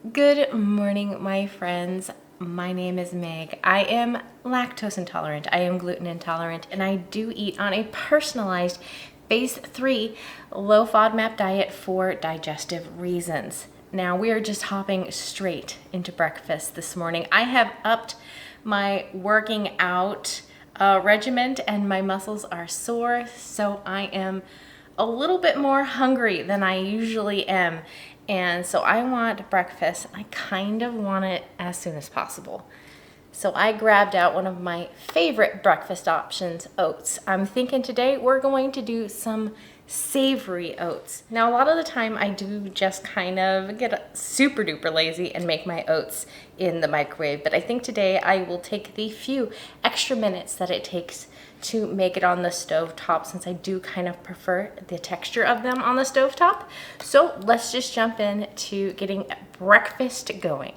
Good morning, my friends. My name is Meg. I am lactose intolerant, I am gluten intolerant, and I do eat on a personalized phase 3 low FODMAP diet for digestive reasons. Now we are just hopping straight into breakfast this morning. I have upped my working out regimen and my muscles are sore, so I am a little bit more hungry than I usually am. And so I want breakfast. I kind of want it as soon as possible. So I grabbed out one of my favorite breakfast options, oats. I'm thinking today we're going to do some savory oats. Now, a lot of the time I do just kind of get super duper lazy and make my oats in the microwave, but I think today I will take the few extra minutes that it takes to make it on the stove top, since I do kind of prefer the texture of them on the stove top. So let's just jump in to getting breakfast going.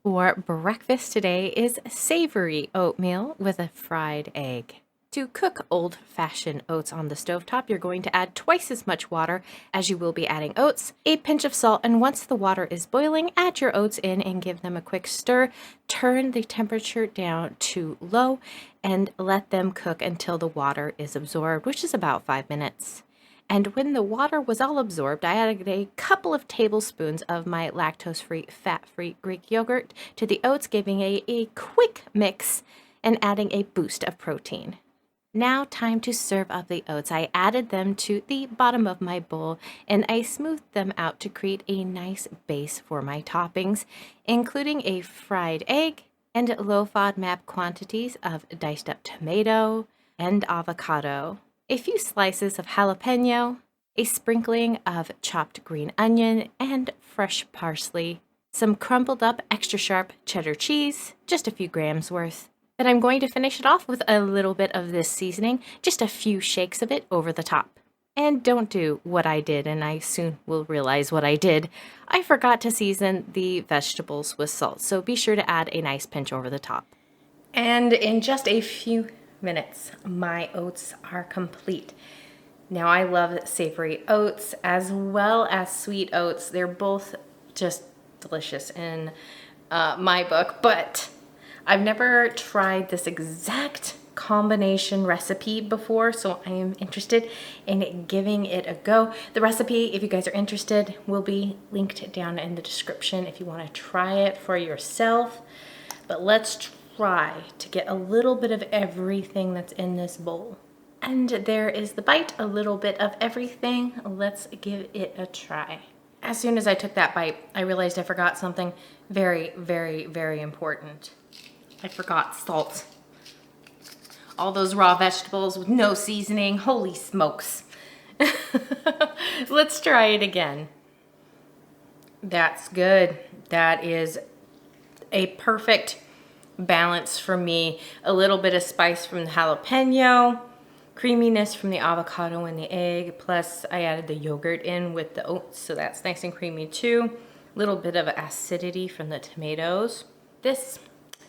For breakfast today is savory oatmeal with a fried egg. To cook old-fashioned oats on the stovetop, you're going to add twice as much water as you will be adding oats, a pinch of salt, and once the water is boiling, add your oats in and give them a quick stir. Turn the temperature down to low and let them cook until the water is absorbed, which is about 5 minutes. And when the water was all absorbed, I added a couple of tablespoons of my lactose-free, fat-free Greek yogurt to the oats, giving a quick mix and adding a boost of protein. Now time to serve up the oats. I added them to the bottom of my bowl and I smoothed them out to create a nice base for my toppings, including a fried egg and low FODMAP quantities of diced up tomato and avocado, a few slices of jalapeno, a sprinkling of chopped green onion and fresh parsley, some crumbled up extra sharp cheddar cheese, just a few grams worth. Then I'm going to finish it off with a little bit of this seasoning, just a few shakes of it over the top. And don't do what I did, and I soon will realize what I did. I forgot to season the vegetables with salt, so be sure to add a nice pinch over the top. And in just a few minutes, my oats are complete. Now I love savory oats as well as sweet oats. They're both just delicious in my book, but I've never tried this exact combination recipe before, so I am interested in giving it a go. The recipe, if you guys are interested, will be linked down in the description if you want to try it for yourself. But let's try to get a little bit of everything that's in this bowl. And there is the bite, a little bit of everything. Let's give it a try. As soon as I took that bite, I realized I forgot something very, very, very important. I forgot salt. All those raw vegetables with no seasoning. Holy smokes. Let's try it again. That's good. That is a perfect balance for me. A little bit of spice from the jalapeno, creaminess from the avocado and the egg, plus I added the yogurt in with the oats, so that's nice and creamy too. A little bit of acidity from the tomatoes. This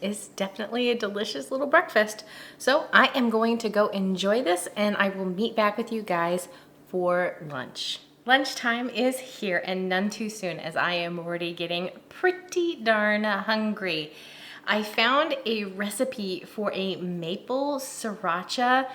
is definitely a delicious little breakfast. So I am going to go enjoy this and I will meet back with you guys for lunch. Lunchtime is here and none too soon, as I am already getting pretty darn hungry. I found a recipe for a maple sriracha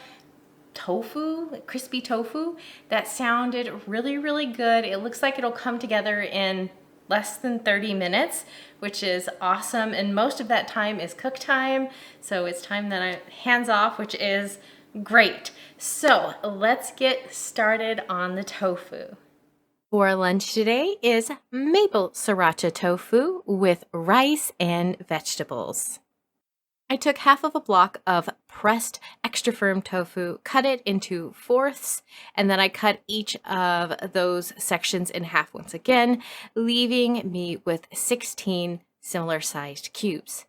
tofu, crispy tofu, that sounded really, really good. It looks like it'll come together in less than 30 minutes, which is awesome. And most of that time is cook time. So it's time that I'm hands off, which is great. So let's get started on the tofu. For lunch today is maple sriracha tofu with rice and vegetables. I took half of a block of pressed extra firm tofu, cut it into fourths, and then I cut each of those sections in half once again, leaving me with 16 similar sized cubes.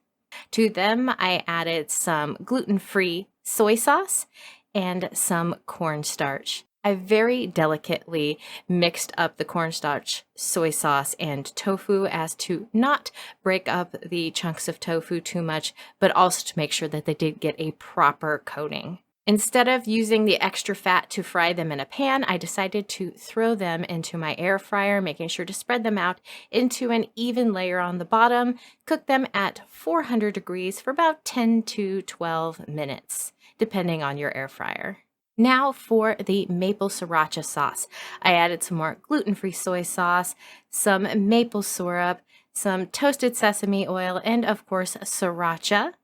To them, I added some gluten-free soy sauce and some cornstarch. I very delicately mixed up the cornstarch, soy sauce, and tofu as to not break up the chunks of tofu too much, but also to make sure that they did get a proper coating. Instead of using the extra fat to fry them in a pan, I decided to throw them into my air fryer, making sure to spread them out into an even layer on the bottom. Cook them at 400 degrees for about 10 to 12 minutes, depending on your air fryer. Now for the maple sriracha sauce. I added some more gluten-free soy sauce, some maple syrup, some toasted sesame oil, and of course sriracha,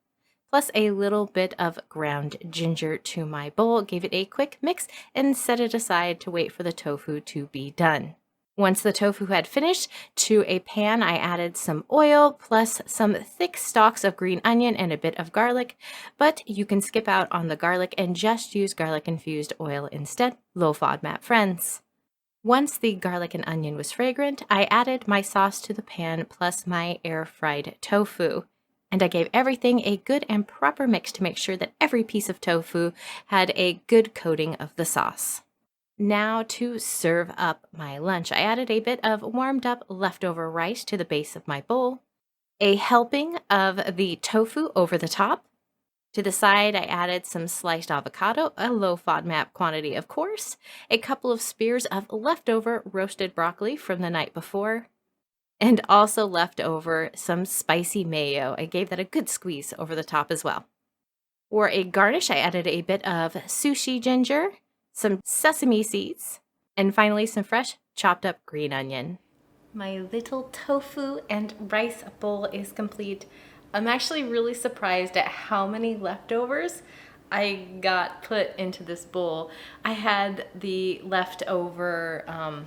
plus a little bit of ground ginger to my bowl. Gave it a quick mix and set it aside to wait for the tofu to be done. Once the tofu had finished, to a pan I added some oil plus some thick stalks of green onion and a bit of garlic, but you can skip out on the garlic and just use garlic infused oil instead. Low FODMAP friends. Once the garlic and onion was fragrant, I added my sauce to the pan plus my air fried tofu. And I gave everything a good and proper mix to make sure that every piece of tofu had a good coating of the sauce. Now to serve up my lunch, I added a bit of warmed up leftover rice to the base of my bowl, a helping of the tofu over the top. To the side, I added some sliced avocado, a low FODMAP quantity of course, a couple of spears of leftover roasted broccoli from the night before, and also left over some spicy mayo. I gave that a good squeeze over the top as well. For a garnish, I added a bit of sushi ginger, some sesame seeds, and finally some fresh chopped up green onion. My little tofu and rice bowl is complete. I'm actually really surprised at how many leftovers I got put into this bowl. I had the leftover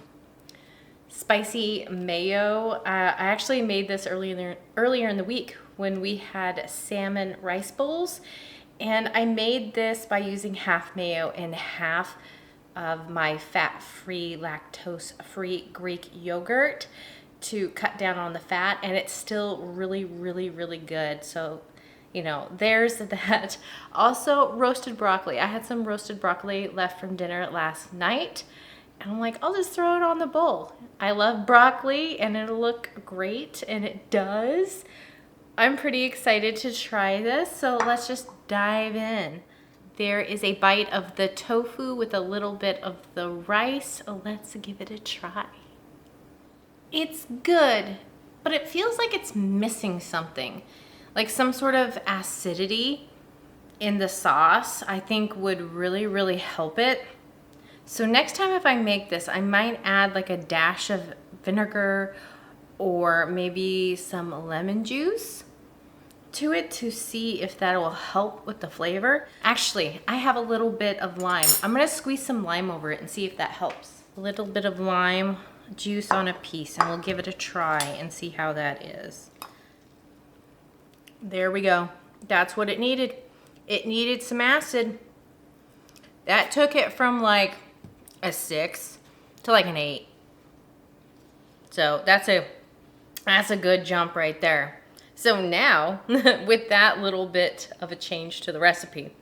spicy mayo. I actually made this earlier in the week when we had salmon rice bowls, and I made this by using half mayo and half of my fat-free, lactose-free Greek yogurt to cut down on the fat, and it's still really, really, really good. So, you know, there's that. Also, roasted broccoli. I had some roasted broccoli left from dinner last night, and I'm like, I'll just throw it on the bowl. I love broccoli, and it'll look great, and it does. I'm pretty excited to try this, so let's just dive in. There is a bite of the tofu with a little bit of the rice. Let's give it a try. It's good, but it feels like it's missing something. Like some sort of acidity in the sauce, I think would really, really help it. So next time if I make this, I might add like a dash of vinegar or maybe some lemon juice to it to see if that will help with the flavor. Actually, I have a little bit of lime. I'm gonna squeeze some lime over it and see if that helps. A little bit of lime juice on a piece, and we'll give it a try and see how that is. There we go. That's what it needed. It needed some acid. That took it from like a 6 to like an 8. So that's a good jump right there. So now, with that little bit of a change to the recipe,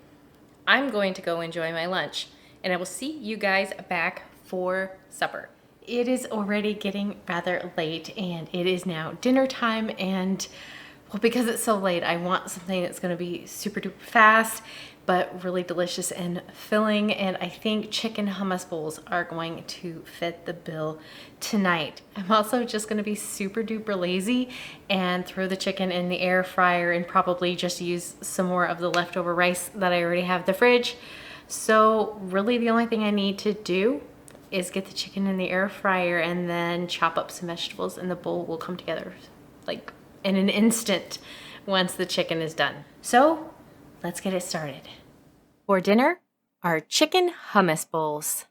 I'm going to go enjoy my lunch, and I will see you guys back for supper. It is already getting rather late, and it is now dinner time, and well, because it's so late, I want something that's going to be super duper fast, but really delicious and filling, and I think chicken hummus bowls are going to fit the bill tonight. I'm also just going to be super duper lazy and throw the chicken in the air fryer and probably just use some more of the leftover rice that I already have in the fridge. So really the only thing I need to do is get the chicken in the air fryer and then chop up some vegetables, and the bowl will come together like in an instant once the chicken is done. So let's get it started. For dinner, our chicken hummus bowls.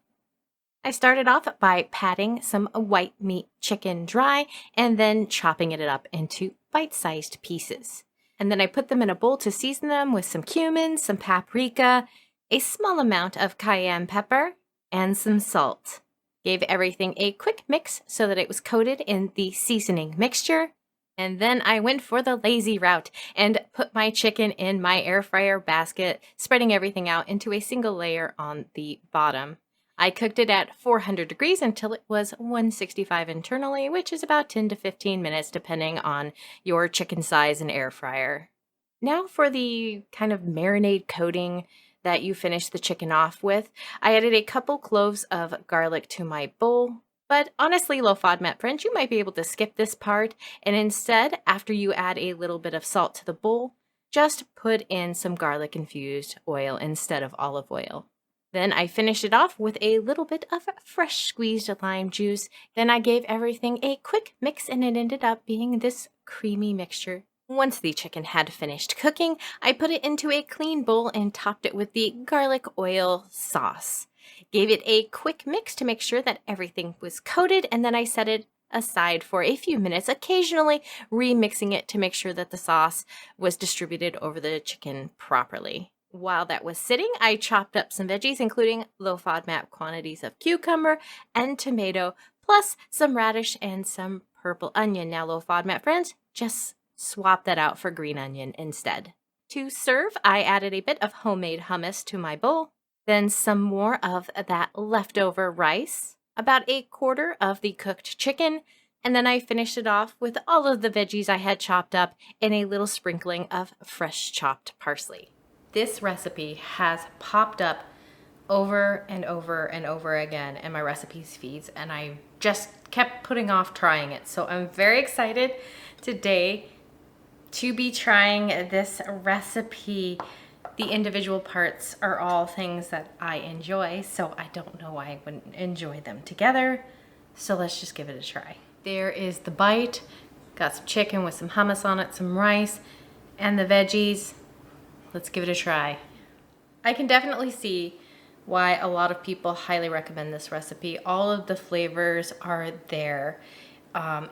I started off by patting some white meat chicken dry and then chopping it up into bite-sized pieces. And then I put them in a bowl to season them with some cumin, some paprika, a small amount of cayenne pepper, and some salt. Gave everything a quick mix so that it was coated in the seasoning mixture. And then I went for the lazy route and put my chicken in my air fryer basket, spreading everything out into a single layer on the bottom. I cooked it at 400 degrees until it was 165 internally, which is about 10 to 15 minutes depending on your chicken size and air fryer. Now for the kind of marinade coating that you finish the chicken off with. I added a couple cloves of garlic to my bowl, but honestly, low FODMAP friends, you might be able to skip this part, and instead, after you add a little bit of salt to the bowl, just put in some garlic infused oil instead of olive oil. Then I finished it off with a little bit of fresh squeezed lime juice. Then I gave everything a quick mix and it ended up being this creamy mixture. Once the chicken had finished cooking, I put it into a clean bowl and topped it with the garlic oil sauce. Gave it a quick mix to make sure that everything was coated, and then I set it aside for a few minutes, occasionally remixing it to make sure that the sauce was distributed over the chicken properly. While that was sitting, I chopped up some veggies, including low FODMAP quantities of cucumber and tomato, plus some radish and some purple onion. Now, low FODMAP friends, just swap that out for green onion instead. To serve, I added a bit of homemade hummus to my bowl, then some more of that leftover rice, about a quarter of the cooked chicken, and then I finished it off with all of the veggies I had chopped up and a little sprinkling of fresh chopped parsley. This recipe has popped up over and over and over again in my recipes feeds, and I just kept putting off trying it. So I'm very excited today to be trying this recipe. The individual parts are all things that I enjoy, so I don't know why I wouldn't enjoy them together. So let's just give it a try. There is the bite. Got some chicken with some hummus on it, some rice, and the veggies. Let's give it a try. I can definitely see why a lot of people highly recommend this recipe. All of the flavors are there.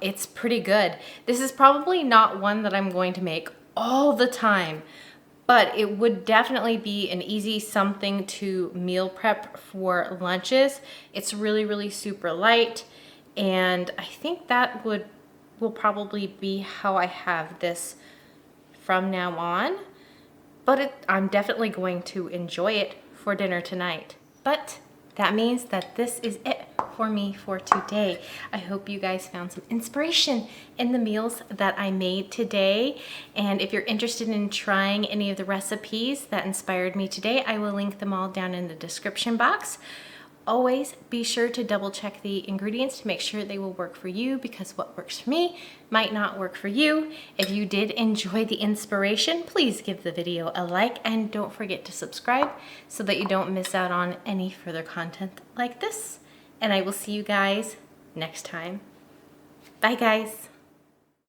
It's pretty good. This is probably not one that I'm going to make all the time, but it would definitely be an easy something to meal prep for lunches. It's really, really super light, and I think that will probably be how I have this from now on. But I'm definitely going to enjoy it for dinner tonight. But that means that this is it for me for today. I hope you guys found some inspiration in the meals that I made today. And if you're interested in trying any of the recipes that inspired me today, I will link them all down in the description box. Always be sure to double check the ingredients to make sure they will work for you, because what works for me might not work for you. If you did enjoy the inspiration, please give the video a like and don't forget to subscribe so that you don't miss out on any further content like this. And I will see you guys next time. Bye guys.